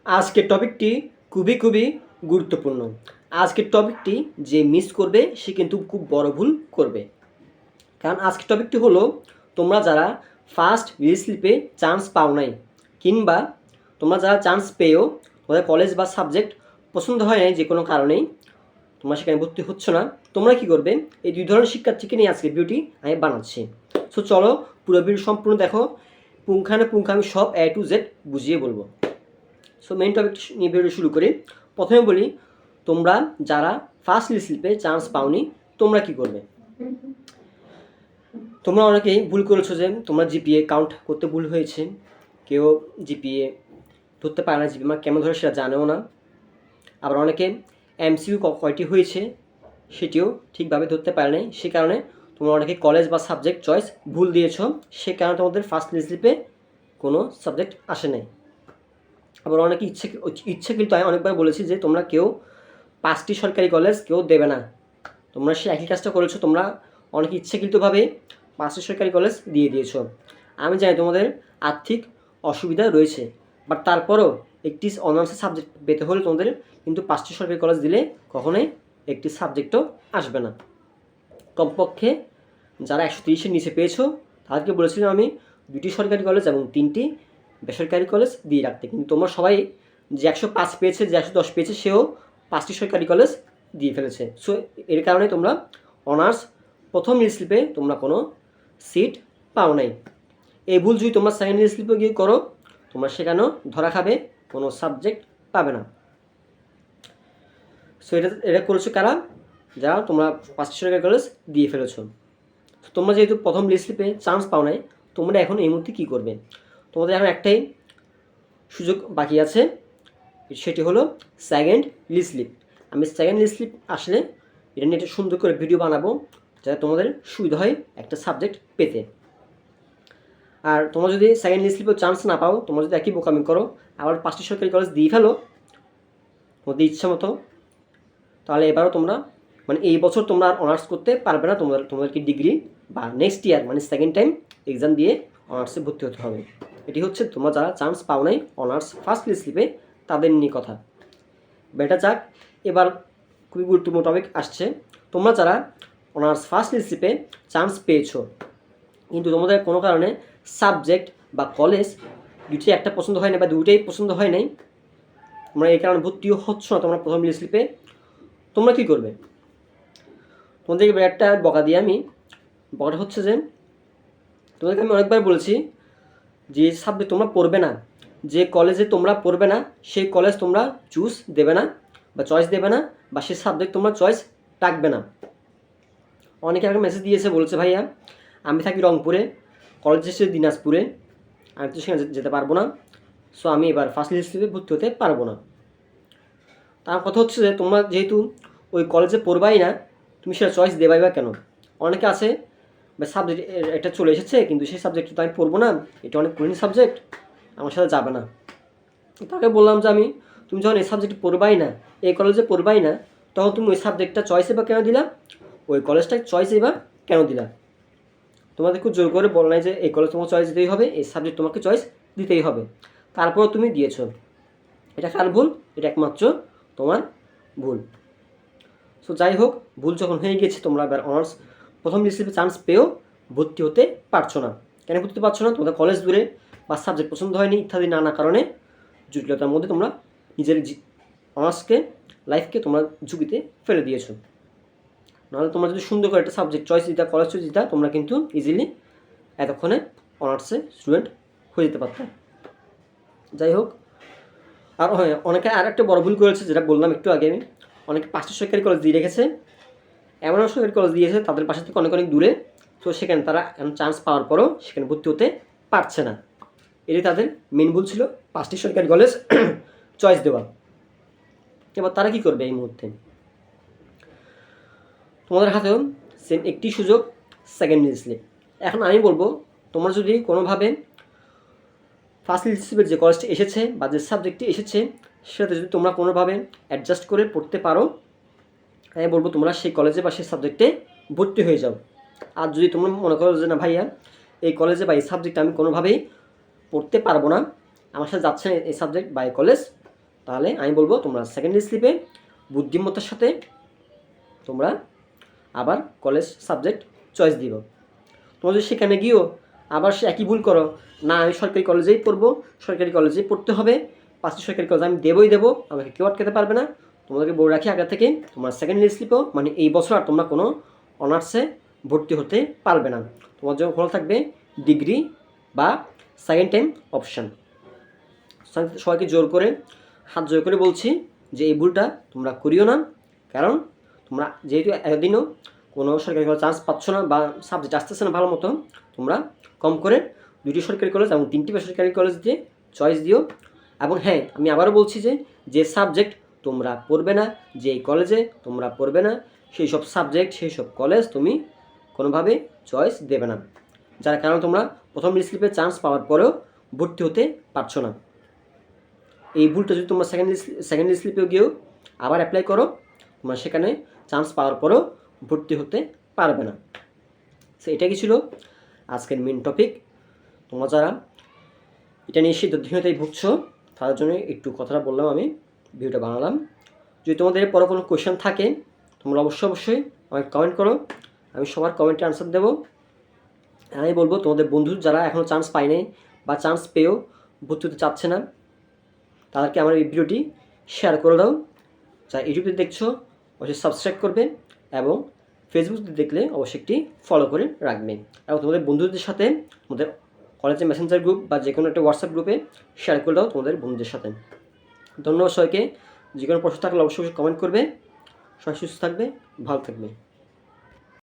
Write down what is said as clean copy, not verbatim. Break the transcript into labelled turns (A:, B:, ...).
A: আজকের টপিকটি খুবই গুরুত্বপূর্ণ। আজকের টপিকটি যে মিস করবে সে কিন্তু খুব বড় ভুল করবে। কারণ আজকের টপিকটি হলো তোমরা যারা ফার্স্ট রিস্লিপে চান্স পাও নাই, কিংবা তোমরা যারা চান্স পেয়েও তোমাদের কলেজ বা সাবজেক্ট পছন্দ হয় নাই যে কোনো কারণেই তোমরা সেখানে ভর্তি হচ্ছ না, তোমরা কি করবে? এই দুই ধরনের শিক্ষার্থীকে নিয়ে আজকে ভিডিওটি আমি বানাচ্ছি। সো চলো পুরো ভিডিও সম্পূর্ণ দেখো, পুঙ্খানুপুঙ্খ আমি সব A to Z বুঝিয়ে বলবো। সো মেইন টপিক নিয়ে ভিডিও শুরু করি। প্রথমে বলি, তোমরা যারা ফার্স্ট রিস্লিপে চান্স পাওনি তোমরা কি করবে? তোমরা অনেকেই ভুল করেছো যে তোমরা জিপিএ কাউন্ট করতে ভুল হয়েছে, কেউ জিপিএ ধরতে পারে না, জিপিএ কেমন ধরে সেটা জানেও না। আবার অনেকে এমসিকিউ কয়টি হয়েছে সেটিও ঠিকভাবে ধরতে পারে নাই, সে কারণে তোমরা অনেকে কলেজ বা সাবজেক্ট চয়েস ভুল দিয়েছো, সে কারণে তোমাদের ফার্স্ট রিস্লিপে কোনো সাবজেক্ট আসে নাই। আবার অনেকে ইচ্ছাকৃত আমি অনেকবার বলেছি যে তোমরা কেউ 5টি সরকারি কলেজ কেউ দেবে না, তোমরা সে একই কাজটা করেছো। তোমরা অনেকে ইচ্ছাকৃতভাবে 5টি সরকারি কলেজ দিয়ে দিয়েছো। আমি জানি তোমাদের আর্থিক অসুবিধা রয়েছে, বাট তারপরও একটি অনার্সের সাবজেক্ট পেতে হলে তোমাদের কিন্তু 5টি সরকারি কলেজ দিলে কখনোই একটি সাবজেক্টও আসবে না। কমপক্ষে যারা 130-এর নিচে পেয়েছো তাদেরকে বলেছিলাম আমি 2টি সরকারি কলেজ এবং 3টি বেসরকারি কলেজ দিয়ে রাখতে, কিন্তু তোমরা সবাই যে 105 পেয়েছে, যে 110 পেয়েছে সেও 5টি সরকারি কলেজ দিয়ে ফেলেছে। সো এর কারণে তোমরা অনার্স প্রথম রিস্লিপে তোমরা কোনো সিট পাও নাই। এই ভুল যদি তোমরা সেকেন্ড রিস্লিপে গিয়ে করো, তোমরা সেখানেও ধরা খাবে, কোনো সাবজেক্ট পাবে না। সো এটা করেছো কারা? যারা তোমরা 5টি সরকারি কলেজ দিয়ে ফেলেছো। তোমরা যেহেতু প্রথম রিস্লিপে চান্স পাও নাই, তোমরা এখন এই মুহূর্তে কী করবে? তোমাদের এখন একটাই সুযোগ বাকি আছে, সেটি হলো সেকেন্ড রিস্লিপ। আমি সেকেন্ড রিস্লিপ আসলে এটা নিয়ে একটা সুন্দর করে ভিডিও বানাবো, যাতে তোমাদের সুবিধা হয় একটা সাবজেক্ট পেতে। আর তোমরা যদি সেকেন্ড রিস্লিপেও চান্স না পাও, তোমরা যদি একই বোকামি করো, আবার 5টি সরকারি কলেজ দিয়ে ফেলো তোমাদের ইচ্ছা মতো, তাহলে এবারও তোমরা মানে এই বছর তোমরা আর অনার্স করতে পারবে না। তোমাদেরকে ডিগ্রি বা নেক্সট ইয়ার মানে সেকেন্ড টাইম এক্সাম দিয়ে অনার্সে ভর্তি হতে হবে। এটি হচ্ছে তোমরা যারা চান্স পাও নাই অনার্স ফার্স্ট লিস্টে তাদের নিয়ে কথা। বেটা যাক, এবার খুবই গুরুত্বপূর্ণ টপিক আসছে। তোমরা যারা অনার্স ফার্স্ট লিস্টে চান্স পেয়েছো, কিন্তু তোমাদের কোনো কারণে সাবজেক্ট বা কলেজ দুটি একটা পছন্দ হয় না বা দুইটাই পছন্দ হয় নাই, তোমরা এই কারণে ভর্তিও হচ্ছ না তোমরা প্রথম লিস্টে, তোমরা কী করবে? তোমাদেরকে একটা বকা দিয়ে আমি বকাটা হচ্ছে যে তোমাদেরকে আমি অনেকবার বলেছি যে সাবজেক্ট তোমরা পড়বে না, যে কলেজে তোমরা পড়বে না সেই কলেজ তোমরা চুজ দেবে না বা চয়েস দেবে না, বা সেই সাবজেক্ট তোমরা চয়েস রাখবে না। অনেকে আমাকে মেসেজ দিয়েছে, বলছে ভাইয়া আমি থাকি রংপুরে, কলেজ এসে দিনাজপুরে, আমি তো সেখানে যেতে পারবো না, সো আমি এবার ফার্স্ট লিস্টে ভর্তি হতে পারবো না। তার কথা হচ্ছে যে তোমরা যেহেতু ওই কলেজে পড়বাই না, তুমি সেটা চয়েস দেবাই বা কেন? অনেকে আছে বা সাবজেক্ট এটা চলে এসেছে কিন্তু সেই সাবজেক্টটা তো আমি পড়বো না, এটা অনেক কঠিন সাবজেক্ট, আমার সাথে যাবে না। তাকে বললাম যে তুমি যখন এই সাবজেক্ট পড়বাই না, এই কলেজে পড়বাই না, তখন তুমি ওই সাবজেক্টটা চয়েসে বা কেন দিলা? ওই কলেজটা চয়েসে বা কেন দিলা? তোমাদেরকে জোর করে বল নাই যে এই কলেজ তোমাকে চয়েস দিতেই হবে, এই সাবজেক্ট তোমাকে চয়েস দিতেই হবে, তারপর তুমি দিয়েছো। এটা কার ভুল? এটা একমাত্র তোমার ভুল। সো যাই হোক, ভুল যখন হয়ে গেছে, তোমরা এবার অনার্স প্রথম রিসিপে চান্স পেয়েও ভর্তি হতে পারছো না। কেন ভর্তি পারছো না? তোমাদের কলেজ দূরে বা সাবজেক্ট পছন্দ হয়নি ইত্যাদি নানা কারণে জটিলতার মধ্যে তোমরা নিজের অনার্সকে লাইফকে তোমরা ঝুঁকিতে ফেলে দিয়েছো। নাহলে তোমরা যদি সুন্দর করে একটা সাবজেক্ট চয়েস দিতা, কলেজ চয়েস দিতা, তোমরা কিন্তু ইজিলি এতক্ষণে অনার্সে স্টুডেন্ট হয়ে যেতে পারতাম। যাই হোক, আর হ্যাঁ, অনেকে আর একটা বড় ভুল করেছে, যেটা বললাম একটু আগে আমি, অনেকে 5টি সরকারি কলেজ দিয়ে রেখেছে, এমন সরকারি কলেজ দিয়েছে তাদের পাশে থেকে অনেক দূরে, তো সেখানে তারা চান্স পাওয়ার পরও সেখানে ভর্তি হতে পারছে না। এটি তাদের মেন ভুল ছিল, 5টি সরকারি কলেজ চয়েস দেওয়া। এবার তারা কী করবে? এই মুহূর্তে তোমাদের হাতেও সেম একটি সুযোগ, সেকেন্ড লিস্টে। এখন আমি বলবো, তোমরা যদি কোনোভাবে ফার্স্ট লিস্টে যে কলেজটি এসেছে বা যে সাবজেক্টটি এসেছে সেটাতে যদি তোমরা কোনোভাবে অ্যাডজাস্ট করে পড়তে পারো, আমি বলবো তোমরা সেই কলেজে বা সেই সাবজেক্টে ভর্তি হয়ে যাও। আর যদি তোমরা মনে করো যে না ভাইয়া এই কলেজে বা এই সাবজেক্টে আমি কোনোভাবেই পড়তে পারবো না, আমার সাথে যাচ্ছে না এই সাবজেক্ট বা এই কলেজ, তাহলে আমি বলবো তোমরা সেকেন্ড স্লিপে বুদ্ধিমত্তার সাথে তোমরা আবার কলেজ সাবজেক্ট চয়েস দিব। তোমরা যদি সেখানে গিয়েও আবার সে একই ভুল করো, না আমি সরকারি কলেজেই পড়বো, সরকারি কলেজেই পড়তে হবে, 5টি সরকারি কলেজ আমি দেবো, আমাকে কেউ আটকাতে পারবে না, তোমাদেরকে বলে রাখি আগে থেকে তোমরা সেকেন্ড স্লিপেও মানে এই বছর আর তোমরা কোনো অনার্সে ভর্তি হতে পারবে না। তোমার জন্য খোলা থাকবে ডিগ্রি বা সেকেন্ড টাইম অপশান। সবাইকে হাত জোর করে বলছি যে এই ভুলটা তোমরা করিও না, কারণ তোমরা যেহেতু এতদিনও কোনো সরকারি কলেজ চান্স পাচ্ছ না বা সাবজেক্ট আসতেছে না ভালো মতো, তোমরা কম করে 2টি সরকারি কলেজ এবং 3টি বেসরকারি কলেজ দিয়ে চয়েস দিও। এবং হ্যাঁ, আমি আবারও বলছি যে সাবজেক্ট তোমরা পড়বে না, যে কলেজে তোমরা পড়বে না, সেই সব সাবজেক্ট সেই সব কলেজ তুমি কোনোভাবে চয়েস দেবে না, যার কারণে তোমরা প্রথম স্লিপে চান্স পাওয়ার পরেও ভর্তি হতে পারছো না। এই ভুলটা যদি তোমরা সেকেন্ড স্লিপেও গিয়েও আবার অ্যাপ্লাই করো, তোমরা সেখানে চান্স পাওয়ার পরেও ভর্তি হতে পারবে না। সো এটা কি ছিল আজকের মেন টপিক। তোমরা যারা এটা নিয়ে সিদ্ধান্তহীনতায় ভুগছো তাদের জন্য একটু কথাটা বললাম, আমি ভিডিওটা বানালাম। যদি তোমাদের পরে কোনো কোয়েশ্চেন থাকে তোমরা অবশ্যই আমাকে কমেন্ট করো, আমি সবার কমেন্টে আনসার দেবো। আমি বলবো তোমাদের বন্ধু যারা এখনও চান্স পায়নি বা চান্স পেয়েও ভর্তি হতে চাচ্ছে না, তাদেরকে আমার এই ভিডিওটি শেয়ার করে দাও। যারা ইউটিউবে দেখছো অবশ্যই সাবস্ক্রাইব করবে এবং ফেসবুকে দেখলে অবশ্যই একটি ফলো করে রাখবে, এবং তোমাদের বন্ধুদের সাথে তোমাদের কলেজের মেসেঞ্জার গ্রুপ বা যে কোনো একটা হোয়াটসঅ্যাপ গ্রুপে শেয়ার করে দাও তোমাদের বন্ধুদের সাথে। ধন্যবাদ সবাইকে। যে কোনো প্রশ্ন থাকলে অবশ্যই কমেন্ট করবে। সবাই সুস্থ থাকবে, ভালো থাকবে।